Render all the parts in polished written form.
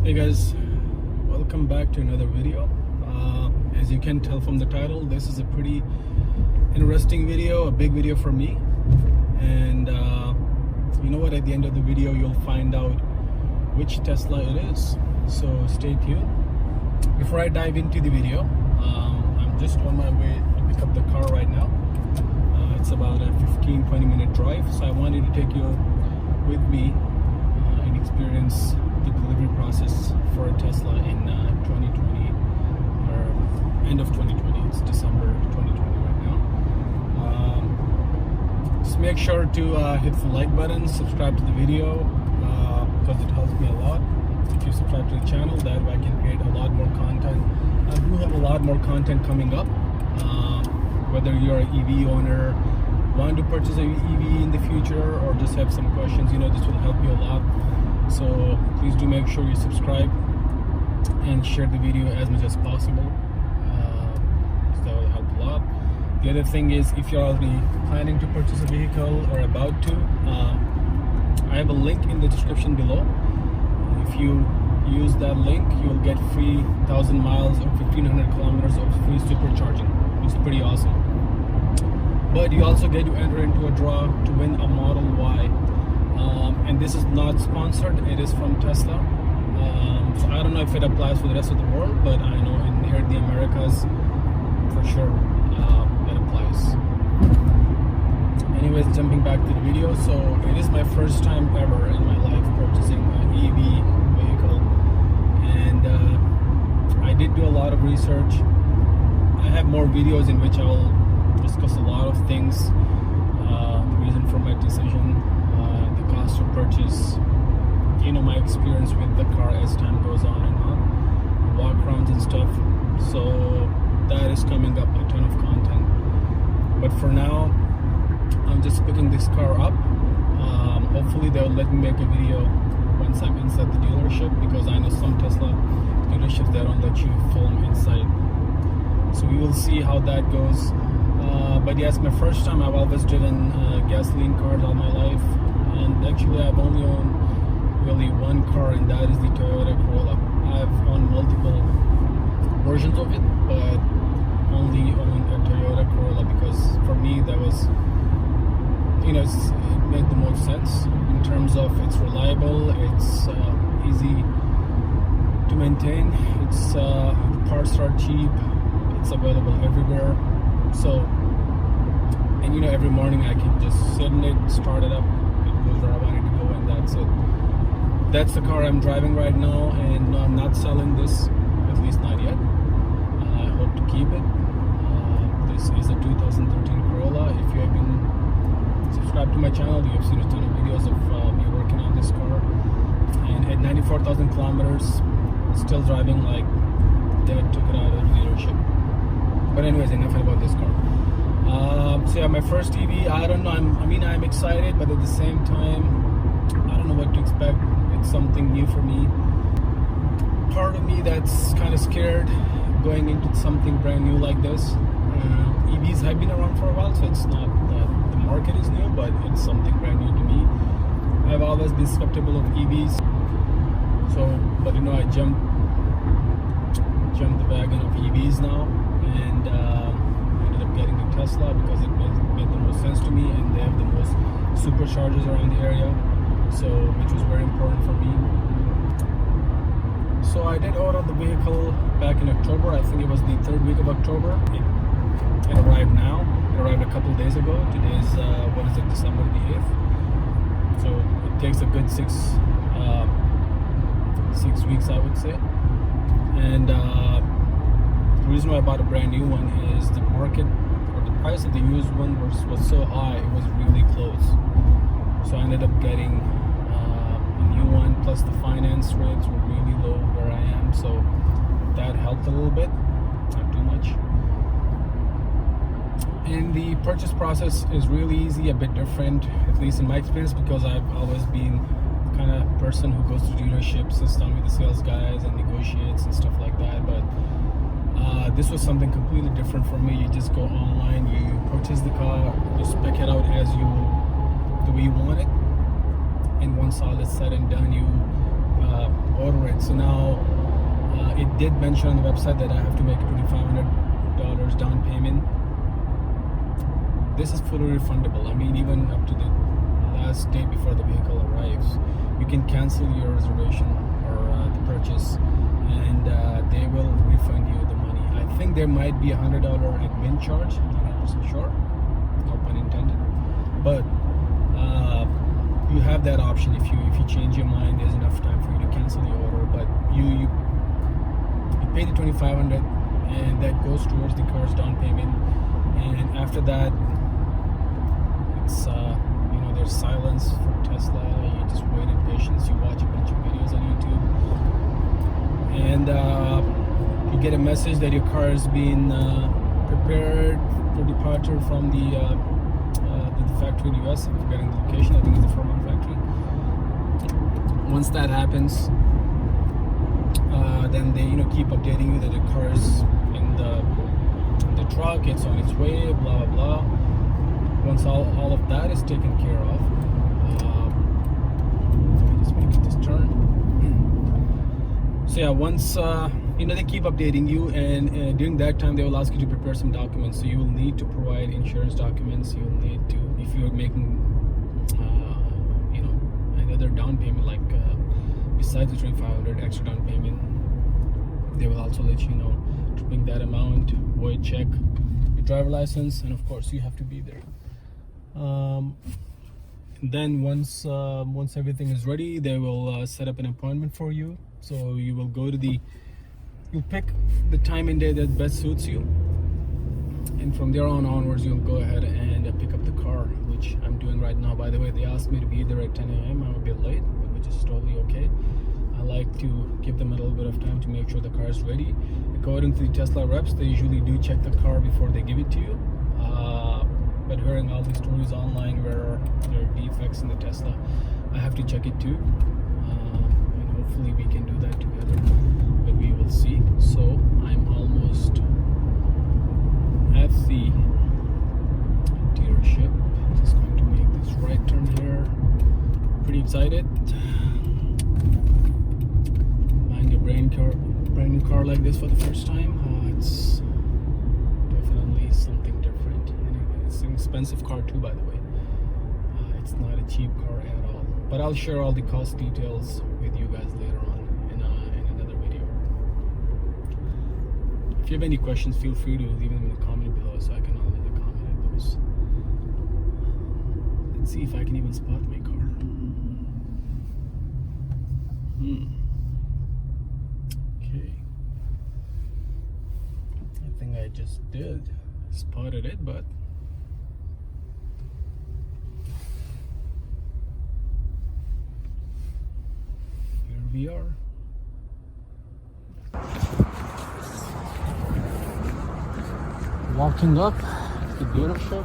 Hey guys, welcome back to another video. As you can tell from the title, this is a pretty interesting video, a big video for me. And you know what, at the end of the video you'll find out which Tesla it is, so stay tuned. Before I dive into the video, I'm just on my way to pick up the car right now. It's about a 15-20 minute drive, so I wanted to take you with me and experience the delivery process for a Tesla in 2020 or end of 2020. It's December 2020 right now. Just make sure to hit the like button, subscribe to the video because it helps me a lot. If you subscribe to the channel, that way I can create a lot more content. I do have a lot more content coming up. Whether you're an EV owner, want to purchase an EV in the future, or just have some questions, you know, this will help you a lot. So please do make sure you subscribe and share the video as much as possible. So that will help a lot. The other thing is, if you're already planning to purchase a vehicle or about to, I have a link in the description below. If you use that link, you'll get free 1,000 miles or 1,500 kilometers of free supercharging, which is pretty awesome. But you also get to enter into a draw to win a Model Y. And this is not sponsored, it is from Tesla. So I don't know if it applies for the rest of the world, but I know in here in the Americas, for sure, it applies. Anyways, jumping back to the video, so it is my first time ever in my life purchasing an EV vehicle. And I did do a lot of research. I have more videos in which I'll discuss a lot of things, the reason for my decision, the cost of purchase, you know, my experience with the car as time goes on and on, walk-arounds and stuff. So that is coming up, a ton of content. But for now, I'm just picking this car up. Hopefully they'll let me make a video once I'm inside the dealership, because I know some Tesla dealerships, they don't let you film inside. So we will see how that goes. But yes, my first time. I've always driven gasoline cars all my life, and actually I've only owned really one car, and that is the Toyota Corolla. I've owned multiple versions of it, but only owned a Toyota Corolla because for me that was, you know, it made the most sense in terms of it's reliable, it's easy to maintain, it's parts are cheap, it's available everywhere. So, and you know, every morning I can just sit in it, start it up, it goes where I want it to go, and that's it. That's the car I'm driving right now, and no, I'm not selling this, at least not yet. I hope to keep it. This is a 2013 Corolla. If you have been subscribed to my channel, you have seen a ton of videos of me working on this car. And at 94,000 kilometers, still driving like Dad took it out of the dealership. But anyways, enough about this car. So yeah, my first EV, I don't know, I'm excited, but at the same time, I don't know what to expect. It's something new for me. Part of me that's kind of scared going into something brand new like this. EVs have been around for a while, so it's not that the market is new, but it's something brand new to me. I've always been skeptical of EVs. So, but you know, I jumped the wagon of EVs now, and ended up getting a Tesla because it made the most sense to me, and they have the most superchargers around the area, so which was very important for me. So I did order the vehicle back in October. I think it was the 3rd week of October. It arrived now. It arrived a couple of days ago. Today's December the 8th. So it takes a good 6 weeks, I would say. And the reason why I bought a brand new one is the market, or the price of the used one was so high, it was really close. So I ended up getting a new one, plus the finance rates were really low where I am, so that helped a little bit, not too much. And the purchase process is really easy, a bit different, at least in my experience, because I've always been the kind of person who goes to dealerships, sits down with the sales guys and negotiates and stuff like that. But this was something completely different for me. You just go online, you purchase the car, you spec it out the way you want it, and once all is said and done, you order it. So now it did mention on the website that I have to make $2,500 down payment. This is fully refundable. I mean, even up to the last day before the vehicle arrives, you can cancel your reservation or the purchase, and they will refund you the money. I think there might be $100 admin charge. I'm not 100% sure. No pun intended. But you have that option if you change your mind. There's enough time for you to cancel the order. But you pay the $2,500, and that goes towards the car's down payment. And after that, it's there's silence from Tesla. You just wait in patience. You watch a bunch of videos on YouTube, and you get a message that your car has been prepared for departure from the factory in the US. I'm forgetting the location. I think it's the Fremont factory. Once that happens, then they keep updating you that the car is in the truck. It's on its way. Blah blah blah. Once all of that is taken care of, let me just make this turn. So yeah, once they keep updating you, and during that time they will ask you to prepare some documents. So you will need to provide insurance documents. You will need to, if you're making another down payment, like besides the $2,500 extra down payment, they will also let you know to bring that amount, void check, your driver license, and of course you have to be there. Then once everything is ready, they will set up an appointment for you. So you will go to you'll pick the time and day that best suits you, and from there onwards you'll go ahead and pick up the car, which I'm doing right now. By the way, they asked me to be there at 10 a.m. I'm a bit late, which is totally okay. I like to give them a little bit of time to make sure the car is ready. According to the Tesla reps, they usually do check the car before they give it to you. But hearing all these stories online where there are defects in the Tesla, I have to check it too. And hopefully we can do that together, but we will see. So I'm almost at the dealership. Just going to make this right turn here. Pretty excited. Buying a brand new car like this for the first time. It's definitely something different. It's an expensive car too, by the way. It's not a cheap car at all. But I'll share all the cost details with you guys later on in another video. If you have any questions, feel free to leave them in the comment below so I can always accommodate those. Let's see if I can even spot my car. Okay. I think I just did. Spotted it, but here we are. Walking up to the dealership.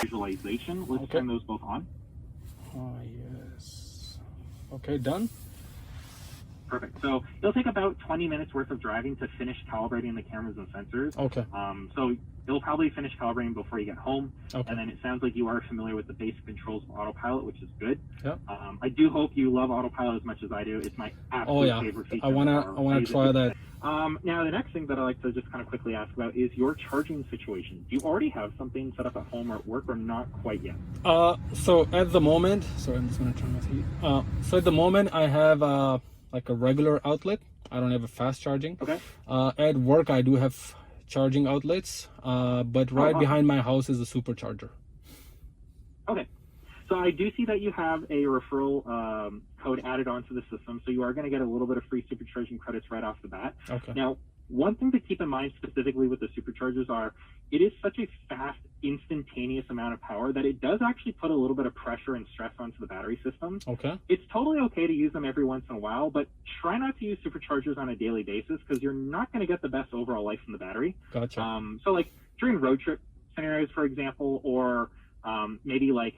Visualization. Let's turn those both on. Oh yes. Okay, done. Perfect. So it'll take about 20 minutes worth of driving to finish calibrating the cameras and sensors. Okay. So it'll probably finish calibrating before you get home. Okay. And then it sounds like you are familiar with the basic controls of autopilot, which is good. Yeah. I do hope you love autopilot as much as I do. It's my absolute favorite feature. I wanna try that. Now the next thing that I like to just kind of quickly ask about is your charging situation. Do you already have something set up at home or at work, or not quite yet? So at the moment, sorry, I'm just gonna turn my heat. So at the moment I have like a regular outlet. I don't have a fast charging. Okay. At work I do have charging outlets, but right behind my house is a supercharger. Okay. So I do see that you have a referral code added onto the system, so you are going to get a little bit of free supercharging credits right off the bat. Okay. Now, one thing to keep in mind specifically with the superchargers are, it is such a fast, instantaneous amount of power that it does actually put a little bit of pressure and stress onto the battery system. Okay. It's totally okay to use them every once in a while, but try not to use superchargers on a daily basis because you're not going to get the best overall life from the battery. Gotcha. So like during road trip scenarios, for example, or maybe like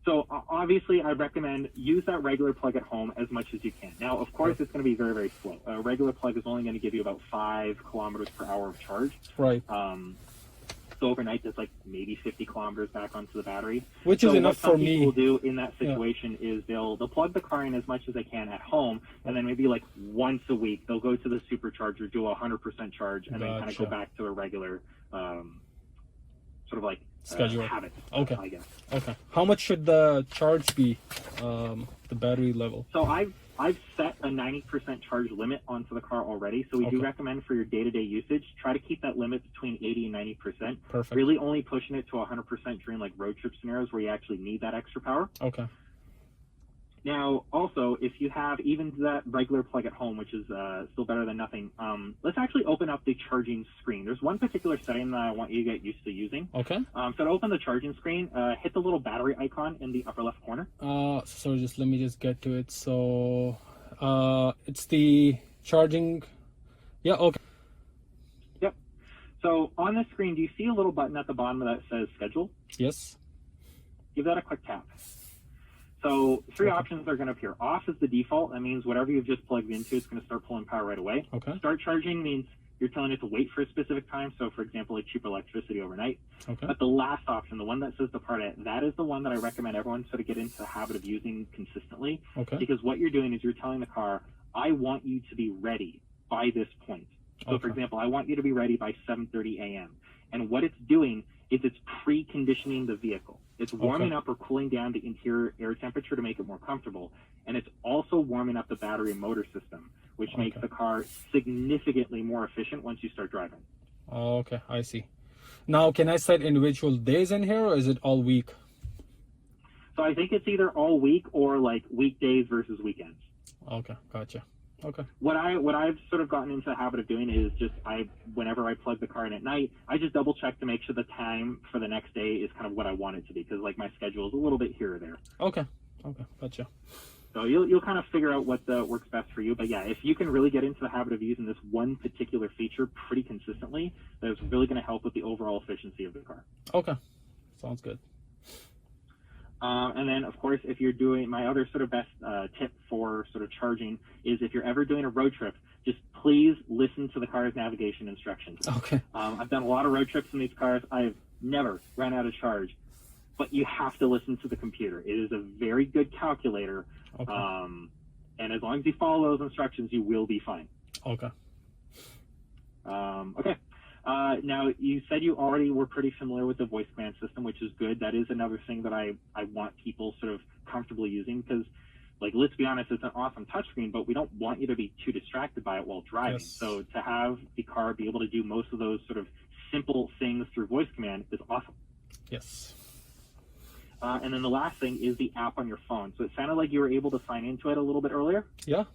So obviously, I recommend use that regular plug at home as much as you can. Now, of course, it's going to be very, very slow. A regular plug is only going to give you about 5 kilometers per hour of charge. Right. So overnight, that's like maybe 50 kilometers back onto the battery. Which is enough for me. What people will do in that situation is they'll plug the car in as much as they can at home, and then maybe like once a week, they'll go to the supercharger, do a 100% charge, and then kind of go back to a regular sort of like schedule habit. Okay. I guess. Okay. How much should the charge be? The battery level. So I've set a 90% charge limit onto the car already. So we do recommend for your day-to-day usage, try to keep that limit between 80 and 90%. Perfect. Really only pushing it to 100% during like road trip scenarios where you actually need that extra power. Okay. Now, also, if you have even that regular plug at home, which is still better than nothing, let's actually open up the charging screen. There's one particular setting that I want you to get used to using. Okay. So to open the charging screen, hit the little battery icon in the upper left corner. So just let me just get to it. So it's the charging. Yeah, okay. Yep. So on the screen, do you see a little button at the bottom that says schedule? Yes. Give that a quick tap. So 3 options are going to appear. Off is the default. That means whatever you've just plugged into, it's going to start pulling power right away. Okay. Start charging means you're telling it to wait for a specific time. So, for example, like cheap electricity overnight. Okay. But the last option, the one that says depart at, that is the one that I recommend everyone sort of get into the habit of using consistently. Okay. Because what you're doing is you're telling the car, I want you to be ready by this point. So, for example, I want you to be ready by 7:30 a.m. And what it's doing is it's preconditioning the vehicle. It's warming up or cooling down the interior air temperature to make it more comfortable. And it's also warming up the battery and motor system, which makes the car significantly more efficient once you start driving. Okay, I see. Now, can I set individual days in here, or is it all week? So I think it's either all week or like weekdays versus weekends. Okay, gotcha. Okay. What I've sort of gotten into the habit of doing is just whenever I plug the car in at night, I just double check to make sure the time for the next day is kind of what I want it to be, because like my schedule is a little bit here or there. Okay, gotcha. So you'll kind of figure out what works best for you. But yeah, if you can really get into the habit of using this one particular feature pretty consistently, that's really going to help with the overall efficiency of the car. Okay, sounds good. And then, of course, if you're doing, my other sort of best tip for sort of charging is if you're ever doing a road trip, just please listen to the car's navigation instructions. Okay. I've done a lot of road trips in these cars. I've never ran out of charge, but you have to listen to the computer. It is a very good calculator. Okay. And as long as you follow those instructions, you will be fine. Okay. Okay. Now, you said you already were pretty familiar with the voice command system, which is good. That is another thing that I want people sort of comfortable using because, like, let's be honest, it's an awesome touchscreen, but we don't want you to be too distracted by it while driving. Yes. So to have the car be able to do most of those sort of simple things through voice command is awesome. Yes. And then the last thing is the app on your phone. So it sounded like you were able to sign into it a little bit earlier. Yeah.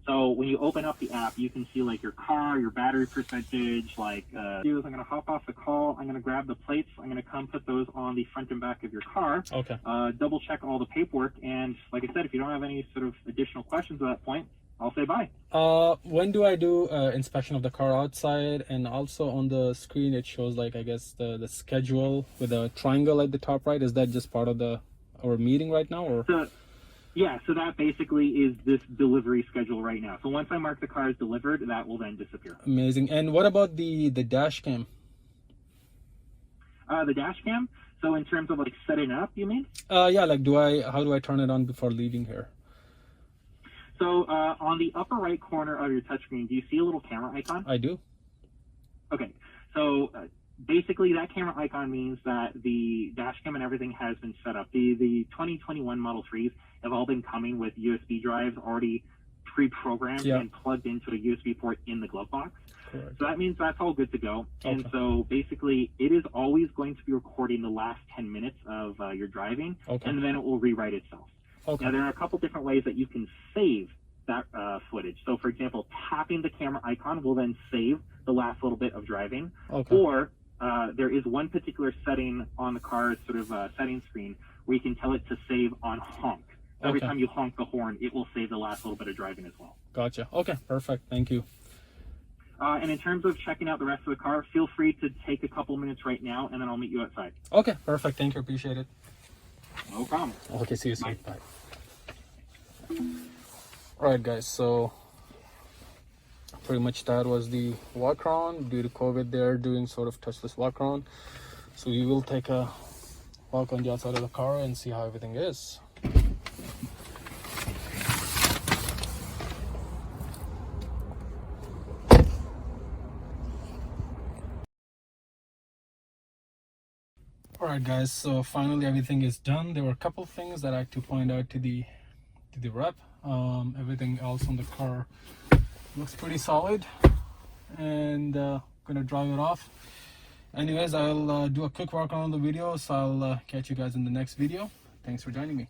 So when you open up the app, you can see like your car, your battery percentage, like I'm going to hop off the call. I'm going to grab the plates. I'm going to come put those on the front and back of your car. Okay. Double check all the paperwork. And like I said, if you don't have any sort of additional questions at that point, I'll say bye. When do I do inspection of the car outside? And also on the screen, it shows like, I guess the schedule with a triangle at the top right. Is that just part of our meeting right now, or? Yeah, so that basically is this delivery schedule right now. So once I mark the car as delivered, that will then disappear. Amazing. And what about the dash cam? The dash cam? So in terms of like setting up, you mean? Yeah, like how do I turn it on before leaving here? So on the upper right corner of your touchscreen, do you see a little camera icon? I do. Okay, so basically that camera icon means that the dash cam and everything has been set up. The 2021 Model 3s have all been coming with USB drives already pre-programmed and plugged into a USB port in the glove box. Correct. So that means that's all good to go. Okay. And so basically it is always going to be recording the last 10 minutes of your driving, and then it will rewrite itself. Okay. Now there are a couple different ways that you can save that footage. So for example, tapping the camera icon will then save the last little bit of driving. Okay. Or there is one particular setting on the car's sort of settings screen where you can tell it to save on honk. Every time you honk the horn, it will save the last little bit of driving as well. Gotcha. Okay, perfect. Thank you. And in terms of checking out the rest of the car, feel free to take a couple minutes right now, and then I'll meet you outside. Okay, perfect. Thank you. Appreciate it. No problem. Okay, see you soon. Bye. Alright guys, so pretty much that was the walk around. Due to COVID, they're doing sort of touchless walk around. So we will take a walk on the outside of the car and see how everything is. Alright guys, so finally everything is done. There were a couple things that I had to point out to the rep. Everything else on the car looks pretty solid, and gonna drive it off. Anyways, I'll do a quick walk around the video, so I'll catch you guys in the next video. Thanks for joining me.